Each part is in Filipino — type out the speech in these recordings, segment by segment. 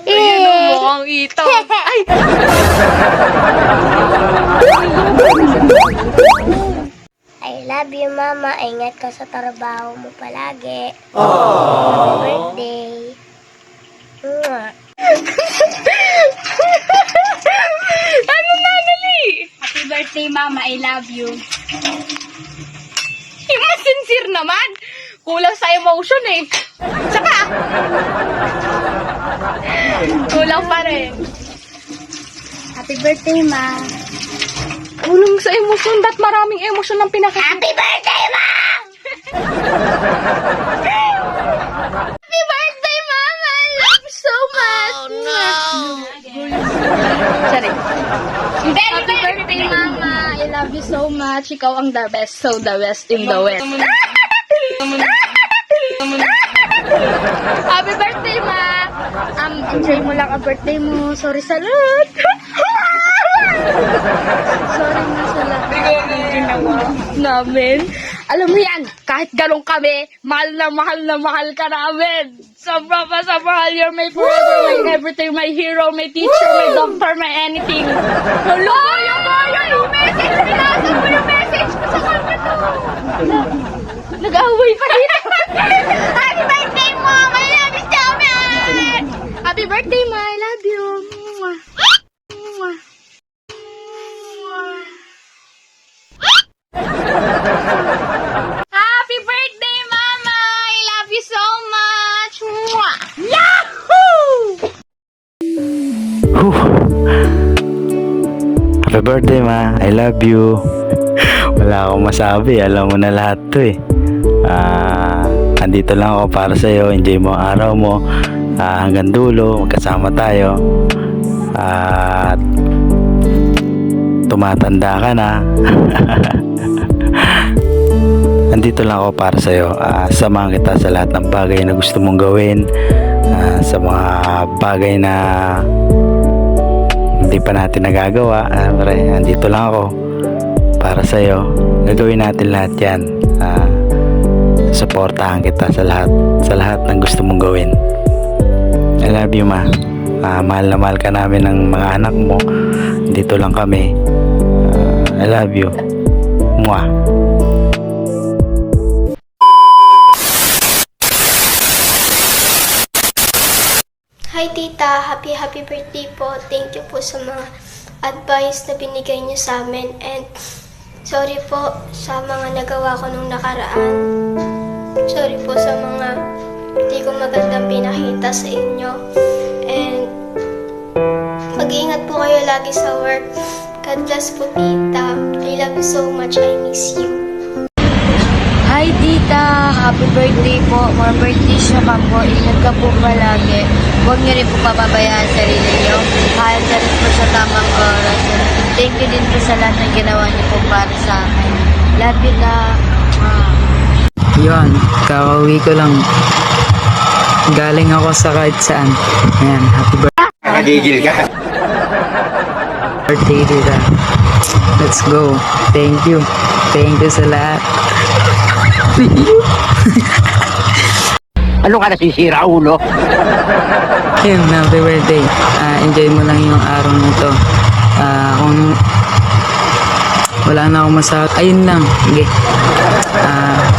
Ayun mo ang ito. Ay! I love you, Mama. Ingat ka sa trabaho mo palagi. Happy birthday. Mwah. Ano na, dali? Happy birthday, Mama. I love you. Mas sincere naman. Kulang sa emotion eh. Tsaka, kulang pa rin. Happy birthday, Ma. Kulang sa emosyon. Ba't maraming emosyon ang pinakita? Happy birthday, Mom! Happy birthday, Mama! I love you so much! Oh, no! Sorry. Happy birthday, Mama. I love you so much. Ikaw ang the best. So the best in the West. Happy birthday, Ma. Enjoy mo lang ang birthday mo. Sorry sa lahat. Sorry na sa lahat ng ginawa namin. Alam mo yan, kahit ganun kami, mahal na mahal ka namin. Sobra pa sa mahal. You're my forever, my everything, my hero, my teacher, my doctor, my anything. Hello, yung message! Pinasa mo yung message ko sa kanya to. Nag-away pa rin. Happy birthday, Mom! I love you so much! Happy birthday, Ma! I love you! Mwah. Mwah. Happy birthday, Mama! I love you so much! Mwah. Yahoo! Happy birthday, Ma. I love you. Wala akong masabi. Alam mo na lahat to eh. Andito lang ako para sa'yo. Enjoy mo ang araw mo. Hanggang dulo, magkasama tayo. At tumatanda ka na. Andito lang ako para sa'yo. Samahan kita sa lahat ng bagay na gusto mong gawin. Sa mga bagay na hindi pa natin nagagawa. Andito lang ako para sa'yo. Gagawin natin lahat yan. Suportahan kita sa lahat ng gusto mong gawin. I love you, Ma. Mahal na mahal ka namin ng mga anak mo. Dito lang kami. I love you. Mwah. Hi, Tita. Happy birthday po. Thank you po sa mga advice na binigay niyo sa amin. And sorry po sa mga nagawa ko nung nakaraan. Sorry po sa mga hindi ko magandang pinakita sa inyo. And mag-iingat po kayo lagi sa work. God bless po, Tita. I love you so much. I miss you. Hi, Tita! Happy birthday po. More birthdays na ka po. Ingat ka po palagi. Huwag niyo rin po papabayaan sarili niyo. Kahit na rin po sa tamang oras. Thank you din po sa lahat ng ginawa niyo po para sa akin. Love you, Ta. Yun, kakauwi ko lang. Galing ako sa kahit saan. Ayan, happy birthday. Nakagigil ka. Birthday, Tita. Let's go. Thank you. Thank you sa lahat. Ano ka nasisira, ulo? Yun, happy birthday. Enjoy mo lang yung araw na to. Kung wala na akong masabi, ayun lang. Okay.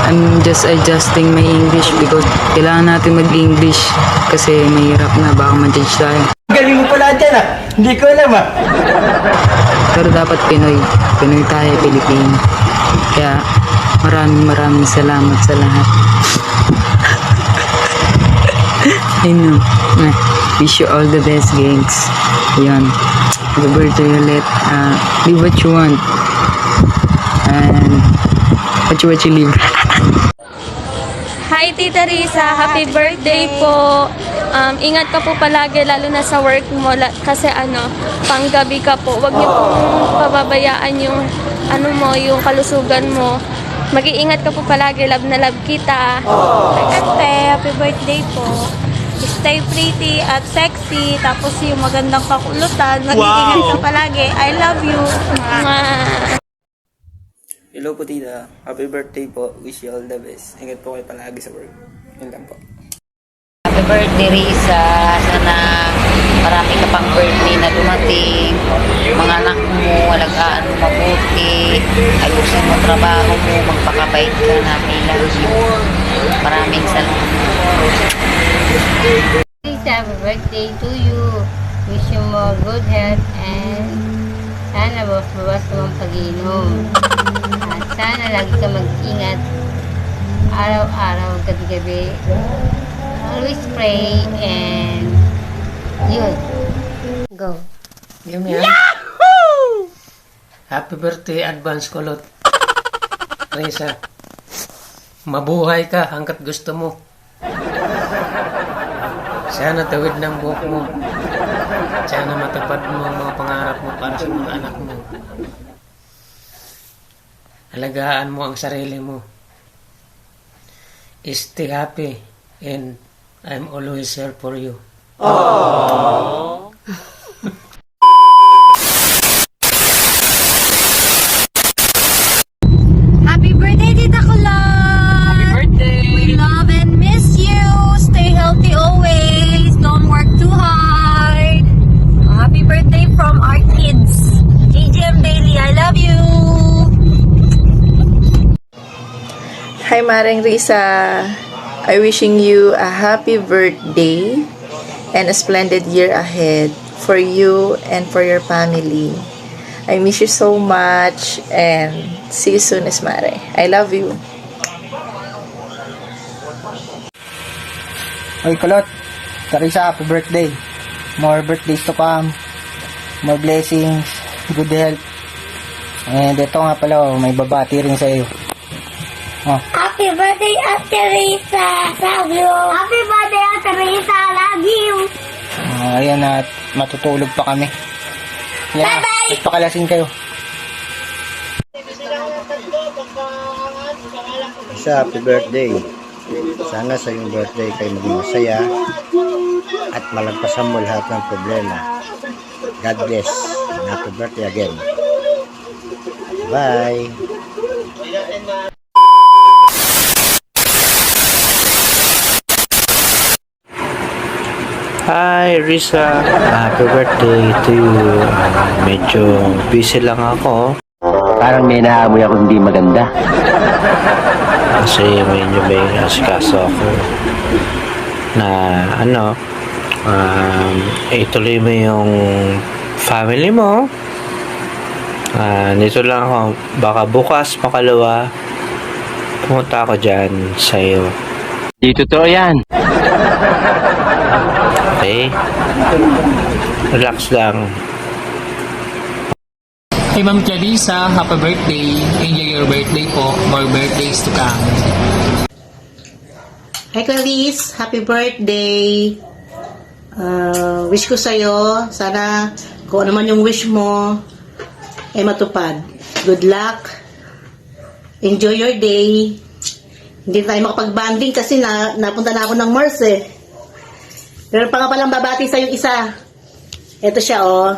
I'm just adjusting my English because kailangan natin mag-English kasi mahirap na, baka ma-judge tayo. Galing mo pala dyan ah. Hindi ko alam ah. Pero dapat Pinoy. Pinoy tayo, Pilipino. Kaya maraming salamat sa lahat. I know. Wish you all the best, gangs. Yan. Happy birthday ulit. Live what you want. And what you live. Hi, Tita Risa. Happy birthday po. Ingat ka po palagi, lalo na sa work mo. Kasi panggabi ka po. Huwag niyo pong pababayaan yung yung kalusugan mo. Mag-iingat ka po palagi. Love na love kita. Ate, happy birthday po. Stay pretty at sexy. Tapos yung magandang kakulutan. Mag-iingat ka palagi. I love you. Mwah. Hello po tita. Happy birthday po. Wish you all the best. Ingat po kayo palagi sa work. Yun lang po. Happy birthday, Risa. Sana marami ka pang birthday na dumating. Mga anak mo, alagaan mo mabuti. Ayusin mo trabaho mo. Magpakabait ka na. I love you. Maraming salamat. Please happy birthday to you. Wish you more good health and sana bawas naman pag-inom. At sana lagi ka mag-ingat araw-araw, gabi-gabi. Always pray and yun. Go. Yahoo! Happy birthday advance kulot. Risa. Mabuhay ka hanggat gusto mo. Sana tawid ng buhok mo. Sana matupad mo ang mga pangarap mo para sa mga anak mo. Alagaan mo ang sarili mo. Stay happy and I'm always here for you. Happy birthday, Tita Kulot! Happy birthday! We love and miss you. Stay healthy always. Don't work too hard. Happy birthday from our kids. JJM Bailey, I love you. Hi Maring Risa, I wishing you a happy birthday and a splendid year ahead for you and for your family. I miss you so much and see you soon, Esmare. I love you. Oy, Kulot. Teresa, happy birthday. More birthdays to come. More blessings. Good health. And ito nga pala, may babati rin sa iyo. Oh. Happy birthday, Ate Risa! Love you! Happy birthday, Ate Risa! Love you! Ayan at matutulog pa kami. Bye-bye! Pakalasing kayo. Sa happy birthday. Sana sa iyong birthday kayo maging masaya at malagpasan mo lahat ng problema. God bless. And happy birthday again. Bye! Hi, Risa. Happy birthday to you. Medyo busy lang ako. Parang may naamoy ako hindi maganda. Kasi medyo may asikaso ako. Na ituloy mo yung family mo. Dito lang ako. Baka bukas, makalawa, pumunta ako dyan sa'yo. Di totoo yan. Okay? Relax lang. Hey Ma'am Clarissa, happy birthday. Enjoy your birthday po. More birthdays to come. Hi Clarice, happy birthday. Wish ko sa'yo, sana kung ano man yung wish mo, ay matupad. Good luck. Enjoy your day. Hindi tayo makapag-banding kasi napunta na ako ng Mars eh. Pero pa nga palang babati sa yung isa. Ito siya oh.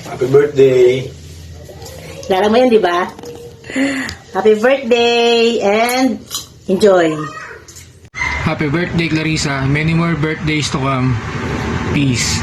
Happy birthday. Kilala mo yan, di ba? Happy birthday and enjoy. Happy birthday, Clarissa. Many more birthdays to come. Peace.